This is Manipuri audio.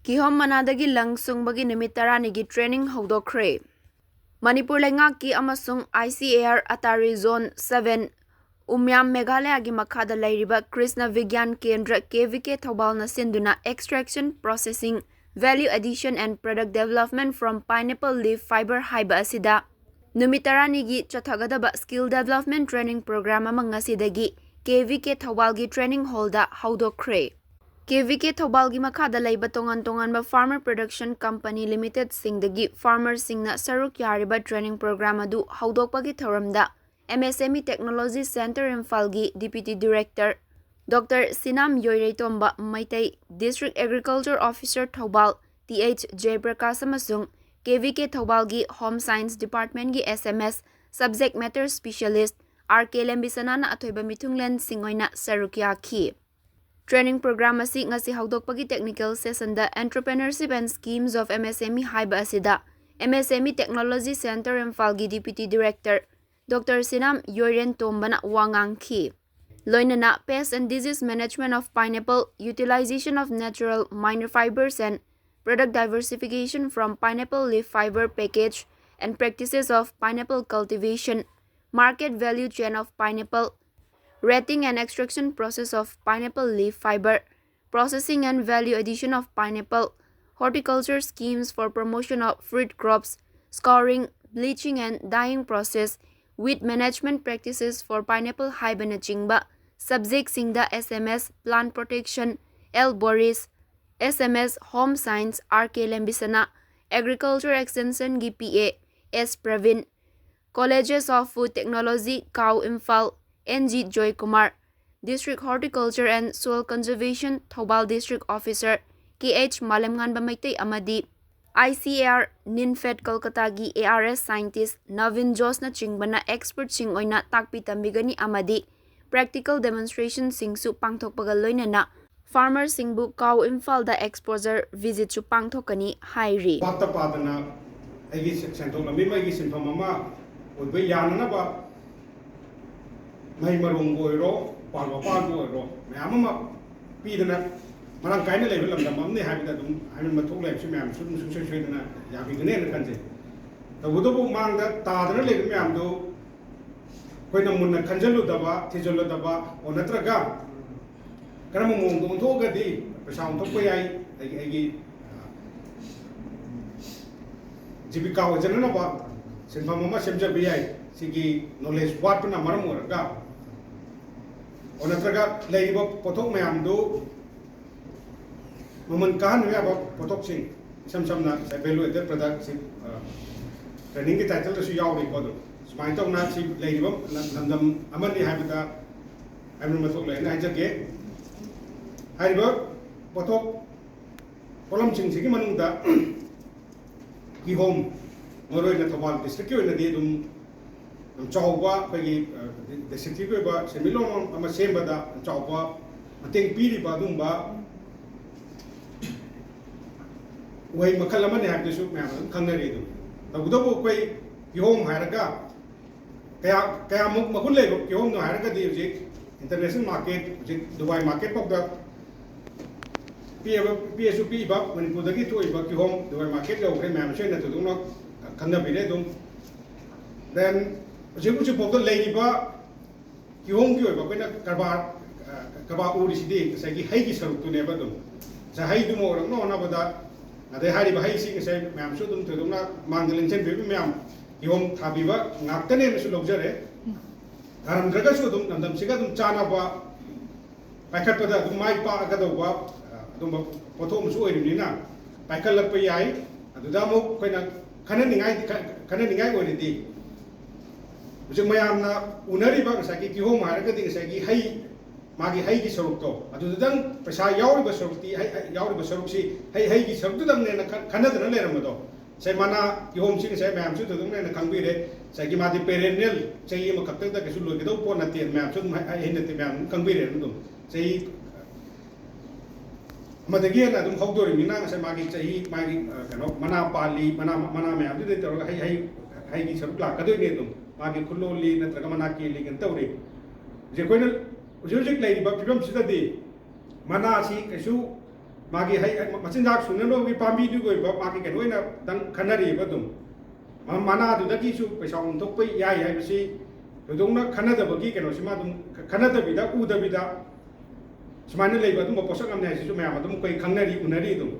Kihom manadagi langsungbagi numit 10 training haudokhre. Manipur lengaki amasung ICAR Atari Zone 7 Umyam Meghalaya gi makhada lairiba Krishna Vigyan Kendra KVK Thobal na sinduna extraction, processing, value addition and product development from pineapple leaf fiber haiba asida numit 10 gi chathagadaba skill development training program amang asidagi KVK Thobal gi training hall da haudokhre. KVK Thobal gi makhada laiba tongan ba Farmer Production Company Limited singdagi farmer singna saruk yariba training program adu haudokpagi thoramda MSME Technology Center Imphal gi Deputy Director Dr. Sinam Yoiraitomba Maitai District Agriculture Officer Thobal TH Jayprakash amasung KVK Thobal gi Home Science Department gi SMS Subject Matter Specialist RK Lembisana na athoiba mithunglen singoina saruk yakhi. Training program asi ngasi haudokpagi technical session da Entrepreneurship and Schemes of MSME haiba asida MSME Technology Center Imphal gi Deputy Director Dr. Sinam Yoiren Tombana wangangki. Loinana Pest and Disease Management of Pineapple, Utilization of Natural Minor Fibers and Product Diversification from Pineapple Leaf Fiber Package and Practices of Pineapple Cultivation, Market Value Chain of Pineapple, Rating and Extraction Process of Pineapple Leaf Fiber, Processing and Value Addition of Pineapple, Horticulture Schemes for Promotion of Fruit Crops, Scoring, Bleaching and Dyeing Process, Weed Management Practices for Pineapple Haiba chingba, Subject Singda SMS Plant Protection, L. Boris, SMS Home Science RK Lembisana, Agriculture Extension GPA, S. Pravin, Colleges of Food Technology, Cow Imphal, NG Joy Kumar, District Horticulture and Soil Conservation, Thobal District Officer, KH Malemngan Bamaitay Amadi, ICAR Ninfed Kolkata gi ARS Scientist Navin Jos na chingbana expert sing oina takpi tambigani amadi practical demonstration singsu pangthokpaga loinana farmer singbu cow Imphal da exposure visit su pangthokani hairi patta padana agi senthok lami mai gi sinpham ama oibe yanana ba mai marung goiro palwa palwa ro mayam ama pidana marang kaina level lam dam ne habida dum hamin mathok lem sim yam sum sum sui dana ya bi gane na kanje da wudo bu mang da ta dana le yam do koi na mun na kanjalu daba tijolu daba onatra ga kana mo mong dong tho ga di pesa on thok ko yai ai jibika o janana ba sinfa mama semja bi yai sigi knowledge wat na maram or ga onatra ga le ba pothok mayam do Moment kahan we about potok sing sam na value added product si training ki title su yaw ri ko do smai tong na si lei bam lamdam aman ni habita amun mathok le na jage hai ba potok kolam sing si ki manung da ki home ngoroi na Thobal district ki na di dum chawwa pa gi district ki ba semilong ama semba da chawwa mateng piri ba dum ba way makalaman have to shoot mamma, Kangaredo. The Budobo Quay, Yom Haraga, Kaya Makule, Yom no Haraga, the international market, Dubai market of the PSUP, but when you put the to a home, Dubai market, okay, Mamma, to do not Kanabidum. Then, Jibuchi Poko Lady Bar, Yom Gu, but when a Kaba Uri, Sagi Haiti to never do. So, how do more? No, no, about that. They had a high sing said, Mam Sudum to Duna, Mangalin Chen Mam, Yom Tabiva, Naptane Sulogere, Aram Dragasudum, and them Sigadum Chanaba, Pakapada, Dumaipa, Agadoba, Potom Suinina, Pakalapai, and the Damo, Kananing I already. Mayamna, Unariba, Saki, home, Harakating Sagi, Hay. Magi Haigi Sorokto, Adudan, Pesa Yauri Basorti, Yauri Basorsi, Haigi Sortudam and Canada Lermado. Say Mana, you home sing, say Mam Sudum and Kangwide, Sagimati Perennial, say him a captain that should look at Oponati and Mam Sudum, I ended the Mam Kangwide, say Madagian, Adam Hogdor, Mina, say Magi, say Mana Pali, Mana Mam, did it or Haigi Sorkla, Kadunum, Magi Kuloli, Natamanaki, and Tori. The Quenel. Ujung lagi bab film sudah di mana si kesu मागी है मचिंजाक सुननोगी पामी दुगोइबा मागी केनोइना दंग खनरीबा दुम माना दुदगी सु पैसा उनथोकपै याय हाइबसी दुदोंना खनदबगी केनोसिमा दुम खनदबिदा उदबिदा सुमाइना लेबा दुम पोसक अमने हाइसिसु मयाम दुम कोइ खंगनरी उनरी दुम